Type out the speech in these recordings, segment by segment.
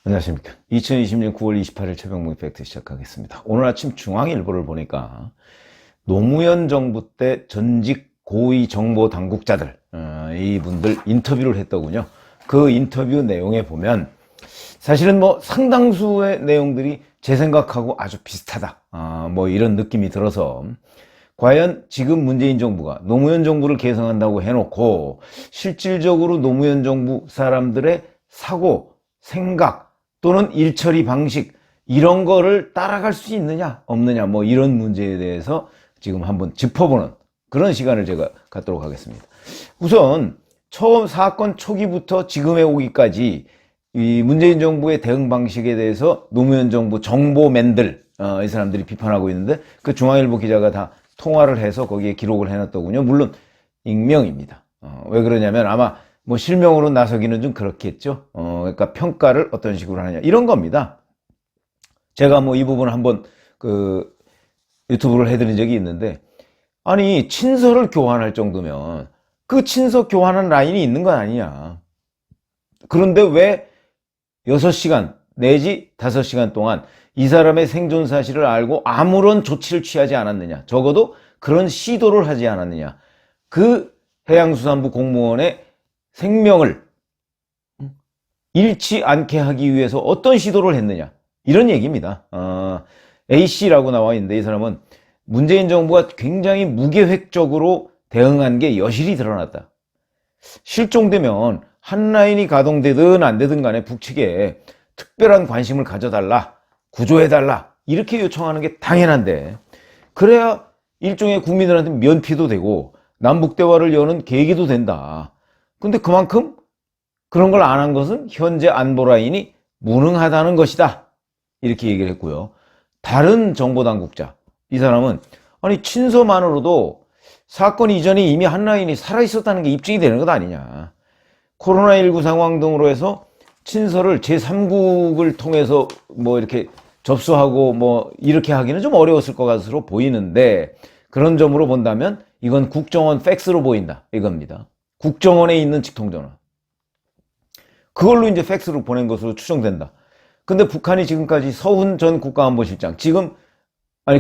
안녕하십니까. 2020년 9월 28일 최병목의 팩트 시작하겠습니다. 오늘 아침 중앙일보를 보니까 노무현 정부 때 전직 고위 정보 당국자들, 이분들 인터뷰를 했더군요. 그 인터뷰 내용에 보면 사실은 상당수의 내용들이 제 생각하고 아주 비슷하다. 이런 느낌이 들어서 과연 지금 문재인 정부가 노무현 정부를 개성한다고 해놓고 실질적으로 노무현 정부 사람들의 사고, 생각, 또는 일처리 방식 이런 거를 따라갈 수 있느냐 없느냐 이런 문제에 대해서 지금 한번 짚어보는 그런 시간을 제가 갖도록 하겠습니다. 우선 처음 사건 초기부터 지금에 오기까지 이 문재인 정부의 대응 방식에 대해서 노무현 정부 정보맨들 이 사람들이 비판하고 있는데 그 중앙일보 기자가 다 통화를 해서 거기에 기록을 해놨더군요. 물론 익명입니다. 왜 그러냐면 아마 실명으로 나서기는 좀 그렇겠죠. 그러니까 평가를 어떤 식으로 하느냐 이런 겁니다. 제가 이 부분을 한번 유튜브를 해드린 적이 있는데, 아니 친서를 교환할 정도면 그 친서 교환한 라인이 있는 건 아니냐. 그런데 왜 6시간 내지 5시간 동안 이 사람의 생존 사실을 알고 아무런 조치를 취하지 않았느냐, 적어도 그런 시도를 하지 않았느냐. 그 해양수산부 공무원의 생명을 잃지 않게 하기 위해서 어떤 시도를 했느냐 이런 얘기입니다. A씨라고 나와 있는데 이 사람은 문재인 정부가 굉장히 무계획적으로 대응한 게 여실히 드러났다. 실종되면 한 라인이 가동되든 안 되든 간에 북측에 특별한 관심을 가져달라, 구조해달라 이렇게 요청하는 게 당연한데, 그래야 일종의 국민들한테 면피도 되고 남북대화를 여는 계기도 된다. 근데 그만큼 그런 걸 안 한 것은 현재 안보 라인이 무능하다는 것이다 이렇게 얘기를 했고요. 다른 정보당국자 이 사람은 아니 친서만으로도 사건 이전에 이미 한 라인이 살아있었다는 게 입증이 되는 것 아니냐. 코로나19 상황 등으로 해서 친서를 제3국을 통해서 이렇게 접수하고 이렇게 하기는 좀 어려웠을 것으로 보이는데, 그런 점으로 본다면 이건 국정원 팩스로 보인다 이겁니다. 국정원에 있는 직통전화 그걸로 이제 팩스로 보낸 것으로 추정된다. 근데 북한이 지금까지 서훈 전 국가안보실장,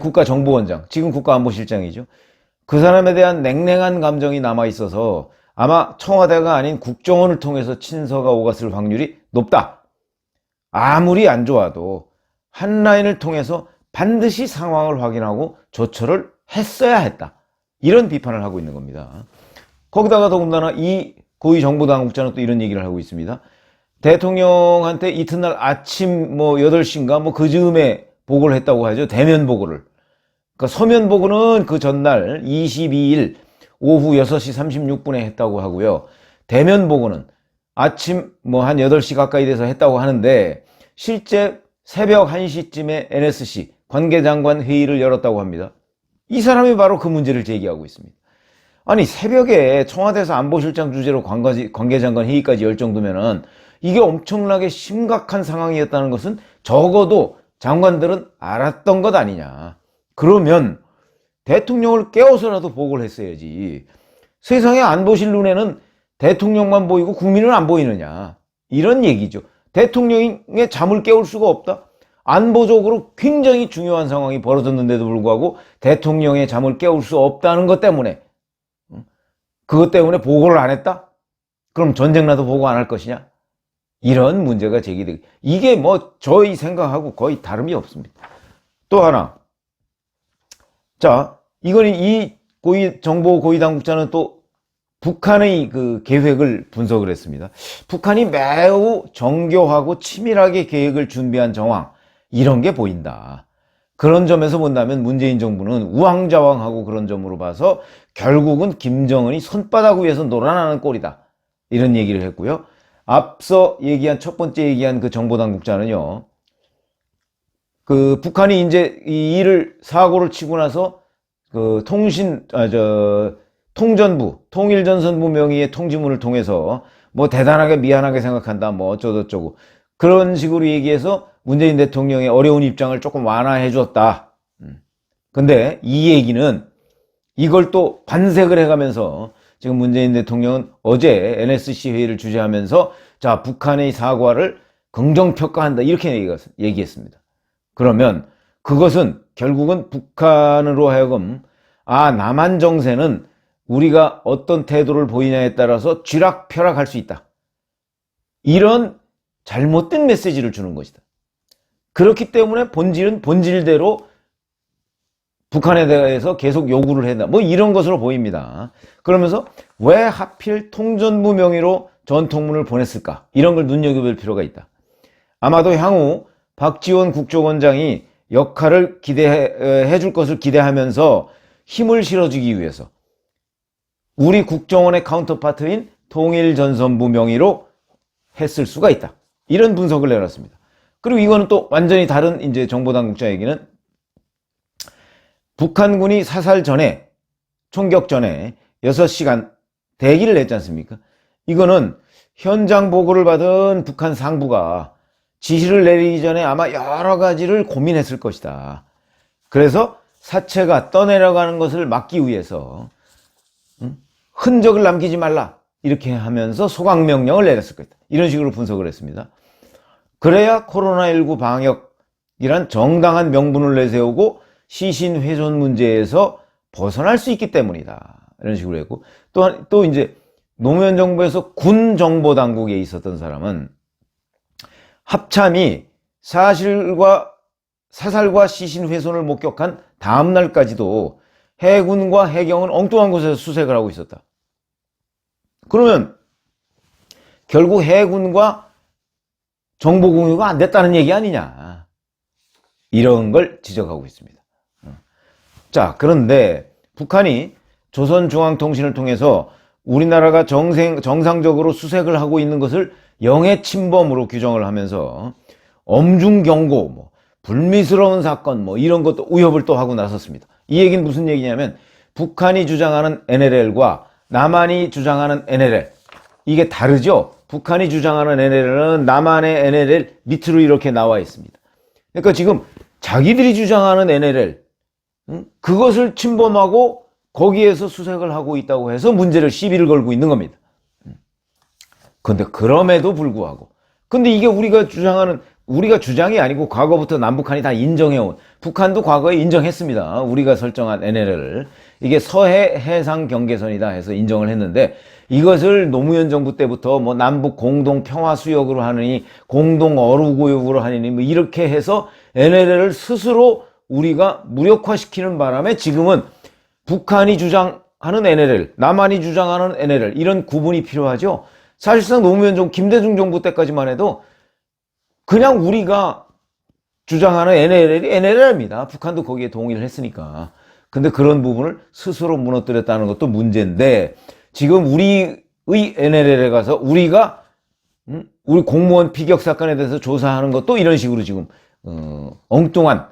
국가정보원장, 지금 국가안보실장이죠. 그 사람에 대한 냉랭한 감정이 남아있어서 아마 청와대가 아닌 국정원을 통해서 친서가 오갔을 확률이 높다. 아무리 안 좋아도 한 라인을 통해서 반드시 상황을 확인하고 조처를 했어야 했다. 이런 비판을 하고 있는 겁니다. 거기다가 더군다나 이 고위 정보당국자는 또 이런 얘기를 하고 있습니다. 대통령한테 이튿날 아침 8시인가 그 즈음에 보고를 했다고 하죠. 대면 보고를. 그러니까 서면 보고는 그 전날 22일 오후 6시 36분에 했다고 하고요. 대면 보고는 아침 한 8시 가까이 돼서 했다고 하는데, 실제 새벽 1시쯤에 NSC 관계장관 회의를 열었다고 합니다. 이 사람이 바로 그 문제를 제기하고 있습니다. 아니 새벽에 청와대에서 안보실장 주재로 관계장관 회의까지 열 정도면은 이게 엄청나게 심각한 상황이었다는 것은 적어도 장관들은 알았던 것 아니냐. 그러면 대통령을 깨워서라도 보고를 했어야지. 세상에 안보실 눈에는 대통령만 보이고 국민은 안 보이느냐 이런 얘기죠. 대통령의 잠을 깨울 수가 없다. 안보적으로 굉장히 중요한 상황이 벌어졌는데도 불구하고 대통령의 잠을 깨울 수 없다는 것 때문에, 그것 때문에 보고를 안 했다? 그럼 전쟁 나도 보고 안 할 것이냐? 이런 문제가 제기되고, 이게 저희 생각하고 거의 다름이 없습니다. 또 하나, 자, 이거는 이 정보 고위 당국자는 또 북한의 그 계획을 분석을 했습니다. 북한이 매우 정교하고 치밀하게 계획을 준비한 정황 이런 게 보인다. 그런 점에서 본다면 문재인 정부는 우왕좌왕하고 그런 점으로 봐서 결국은 김정은이 손바닥 위에서 놀아나는 꼴이다 이런 얘기를 했고요. 앞서 얘기한 첫 번째 얘기한 그 정보당국자는요, 그 북한이 이제 이 일을 사고를 치고 나서 그 통전부 통일전선부 명의의 통지문을 통해서 대단하게 미안하게 생각한다 어쩌고저쩌고 그런 식으로 얘기해서 문재인 대통령의 어려운 입장을 조금 완화해 줬다. 근데 이 얘기는 이걸 또 반색을 해가면서 지금 문재인 대통령은 어제 NSC 회의를 주재하면서 자, 북한의 사과를 긍정평가한다. 이렇게 얘기했습니다. 그러면 그것은 결국은 북한으로 하여금 남한 정세는 우리가 어떤 태도를 보이냐에 따라서 쥐락펴락할 수 있다. 이런 잘못된 메시지를 주는 것이다. 그렇기 때문에 본질은 본질대로 북한에 대해서 계속 요구를 한다. 뭐 이런 것으로 보입니다. 그러면서 왜 하필 통전부 명의로 전통문을 보냈을까? 이런 걸 눈여겨볼 필요가 있다. 아마도 향후 박지원 국정원장이 역할을 기대해 줄 것을 기대하면서 힘을 실어주기 위해서 우리 국정원의 카운터파트인 통일전선부 명의로 했을 수가 있다. 이런 분석을 내놨습니다. 그리고 이거는 또 완전히 다른 이제 정보당국자 얘기는 북한군이 사살 전에, 총격 전에 6시간 대기를 했지 않습니까? 이거는 현장 보고를 받은 북한 상부가 지시를 내리기 전에 아마 여러 가지를 고민했을 것이다. 그래서 사체가 떠내려가는 것을 막기 위해서 흔적을 남기지 말라. 이렇게 하면서 소강명령을 내렸을 것이다. 이런 식으로 분석을 했습니다. 그래야 코로나19 방역이란 정당한 명분을 내세우고 시신 훼손 문제에서 벗어날 수 있기 때문이다. 이런 식으로 했고, 또 이제 노무현 정부에서 군 정보 당국에 있었던 사람은 합참이 사살과 시신 훼손을 목격한 다음 날까지도 해군과 해경은 엉뚱한 곳에서 수색을 하고 있었다. 그러면 결국 해군과 정보 공유가 안 됐다는 얘기 아니냐. 이런 걸 지적하고 있습니다. 자, 그런데 북한이 조선중앙통신을 통해서 우리나라가 정상적으로 수색을 하고 있는 것을 영해 침범으로 규정을 하면서 엄중경고, 불미스러운 사건, 이런 것도 위협을 또 하고 나섰습니다. 이 얘기는 무슨 얘기냐면 북한이 주장하는 NLL과 남한이 주장하는 NLL, 이게 다르죠? 북한이 주장하는 NLL은 남한의 NLL 밑으로 이렇게 나와 있습니다. 그러니까 지금 자기들이 주장하는 NLL, 그것을 침범하고 거기에서 수색을 하고 있다고 해서 문제를 시비를 걸고 있는 겁니다. 그런데 그럼에도 불구하고, 근데 이게 우리가 주장이 아니고 과거부터 남북한이 다 인정해온, 북한도 과거에 인정했습니다. 우리가 설정한 NLL을. 이게 서해 해상 경계선이다 해서 인정을 했는데, 이것을 노무현 정부 때부터 남북 공동 평화 수역으로 하느니, 공동 어루구역으로 하느니, 이렇게 해서 NLL을 스스로 우리가 무력화시키는 바람에 지금은 북한이 주장하는 NLL, 남한이 주장하는 NLL, 이런 구분이 필요하죠. 사실상 노무현 정부, 김대중 정부 때까지만 해도 그냥 우리가 주장하는 NLL이 NLL입니다. 북한도 거기에 동의를 했으니까. 근데 그런 부분을 스스로 무너뜨렸다는 것도 문제인데, 지금 우리의 NLL에 가서 우리 공무원 피격 사건에 대해서 조사하는 것도 이런 식으로 지금 엉뚱한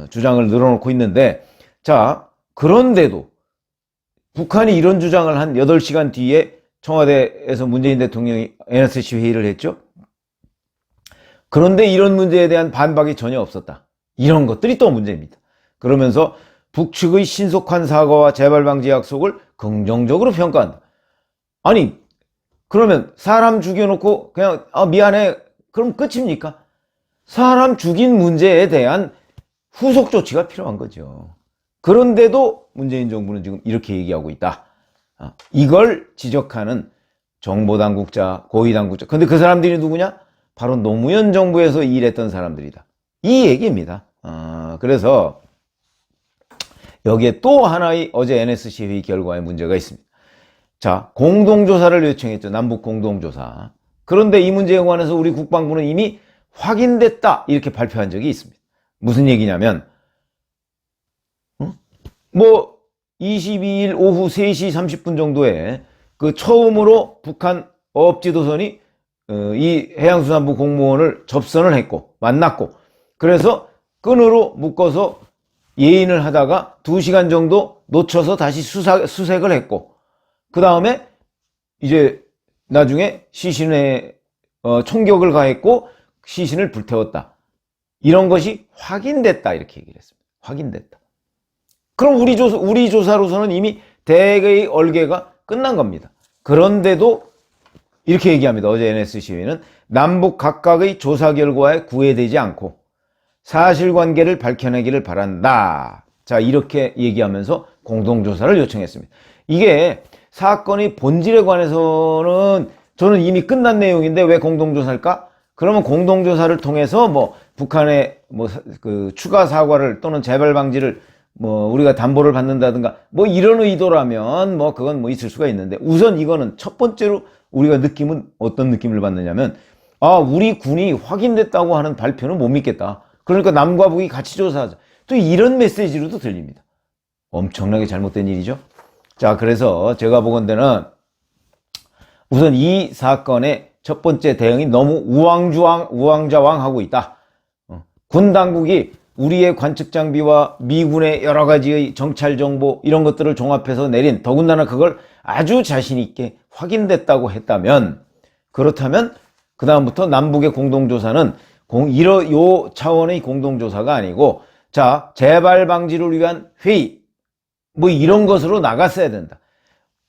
주장을 늘어놓고 있는데, 자, 그런데도 북한이 이런 주장을 한 8시간 뒤에 청와대에서 문재인 대통령이 NSC 회의를 했죠. 그런데 이런 문제에 대한 반박이 전혀 없었다. 이런 것들이 또 문제입니다. 그러면서 북측의 신속한 사과와 재발 방지 약속을 긍정적으로 평가한다. 아니, 그러면 사람 죽여놓고 그냥 미안해, 그럼 끝입니까? 사람 죽인 문제에 대한 후속 조치가 필요한 거죠. 그런데도 문재인 정부는 지금 이렇게 얘기하고 있다. 이걸 지적하는 정보당국자, 고위당국자. 근데 그 사람들이 누구냐? 바로 노무현 정부에서 일했던 사람들이다. 이 얘기입니다. 그래서 여기에 또 하나의 어제 NSC 회의 결과에 문제가 있습니다. 자, 공동조사를 요청했죠. 남북 공동조사. 그런데 이 문제에 관해서 우리 국방부는 이미 확인됐다. 이렇게 발표한 적이 있습니다. 무슨 얘기냐면, 22일 오후 3시 30분 정도에 처음으로 북한 어업지도선이 이 해양수산부 공무원을 접선을 했고, 만났고, 그래서 끈으로 묶어서 예인을 하다가 2시간 정도 놓쳐서 다시 수색을 했고, 그 다음에 이제 나중에 시신에 총격을 가했고 시신을 불태웠다. 이런 것이 확인됐다. 이렇게 얘기를 했습니다. 확인됐다. 그럼 우리 조사로서는 이미 대개의 얼개가 끝난 겁니다. 그런데도 이렇게 얘기합니다. 어제 NSC는 남북 각각의 조사 결과에 구애되지 않고 사실관계를 밝혀내기를 바란다. 자, 이렇게 얘기하면서 공동조사를 요청했습니다. 이게 사건의 본질에 관해서는 저는 이미 끝난 내용인데 왜 공동조사일까? 그러면 공동조사를 통해서 뭐 북한의 뭐 그 추가 사과를 또는 재발 방지를 뭐 우리가 담보를 받는다든가 뭐 이런 의도라면 뭐 그건 뭐 있을 수가 있는데, 우선 이거는 첫 번째로 우리가 느낌은 어떤 느낌을 받느냐면, 아, 우리 군이 확인됐다고 하는 발표는 못 믿겠다. 그러니까 남과 북이 같이 조사하자. 또 이런 메시지로도 들립니다. 엄청나게 잘못된 일이죠. 자, 그래서 제가 보건대는 우선 이 사건의 첫 번째 대응이 너무 우왕좌왕하고 있다. 군 당국이 우리의 관측 장비와 미군의 여러 가지의 정찰 정보 이런 것들을 종합해서 내린, 더군다나 그걸 아주 자신 있게 확인됐다고 했다면, 그렇다면 그 다음부터 남북의 공동조사는 요 차원의 공동조사가 아니고, 자, 재발 방지를 위한 회의 뭐 이런 것으로 나갔어야 된다.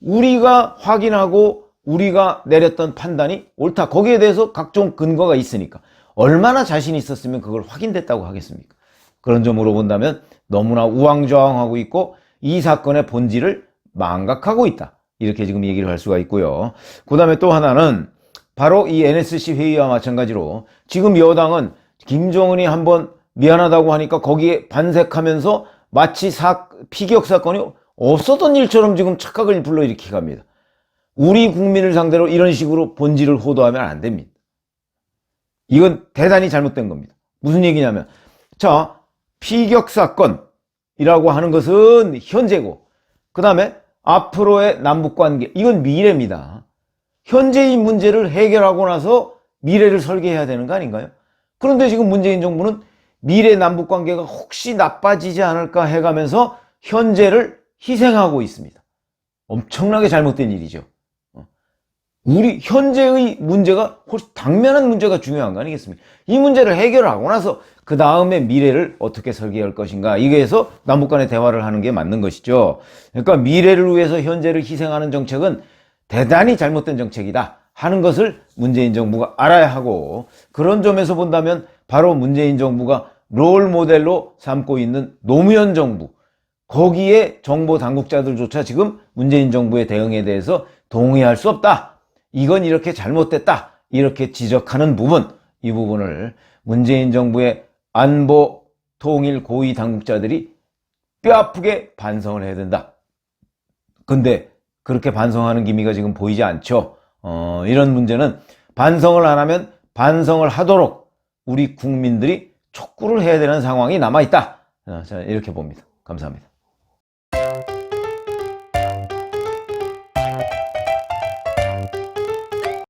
우리가 확인하고 우리가 내렸던 판단이 옳다. 거기에 대해서 각종 근거가 있으니까 얼마나 자신 있었으면 그걸 확인됐다고 하겠습니까? 그런 점으로 본다면 너무나 우왕좌왕하고 있고 이 사건의 본질을 망각하고 있다. 이렇게 지금 얘기를 할 수가 있고요. 그 다음에 또 하나는 바로 이 NSC 회의와 마찬가지로 지금 여당은 김정은이 한번 미안하다고 하니까 거기에 반색하면서 마치 피격 사건이 없었던 일처럼 지금 착각을 불러일으키게 합니다. 우리 국민을 상대로 이런 식으로 본질을 호도하면 안 됩니다. 이건 대단히 잘못된 겁니다. 무슨 얘기냐면, 자, 피격 사건이라고 하는 것은 현재고, 그 다음에 앞으로의 남북관계, 이건 미래입니다. 현재의 문제를 해결하고 나서 미래를 설계해야 되는 거 아닌가요? 그런데 지금 문재인 정부는 미래 남북관계가 혹시 나빠지지 않을까 해가면서 현재를 희생하고 있습니다. 엄청나게 잘못된 일이죠. 우리 현재의 문제가 훨씬 당면한 문제가 중요한 거 아니겠습니까? 이 문제를 해결하고 나서 그 다음에 미래를 어떻게 설계할 것인가, 이게해서 남북 간의 대화를 하는 게 맞는 것이죠. 그러니까 미래를 위해서 현재를 희생하는 정책은 대단히 잘못된 정책이다 하는 것을 문재인 정부가 알아야 하고, 그런 점에서 본다면 바로 문재인 정부가 롤 모델로 삼고 있는 노무현 정부, 거기에 정보 당국자들조차 지금 문재인 정부의 대응에 대해서 동의할 수 없다, 이건 이렇게 잘못됐다, 이렇게 지적하는 부분, 이 부분을 문재인 정부의 안보 통일 고위 당국자들이 뼈아프게 반성을 해야 된다. 근데 그렇게 반성하는 기미가 지금 보이지 않죠. 이런 문제는 반성을 안 하면 반성을 하도록 우리 국민들이 촉구를 해야 되는 상황이 남아있다. 자, 이렇게 봅니다. 감사합니다.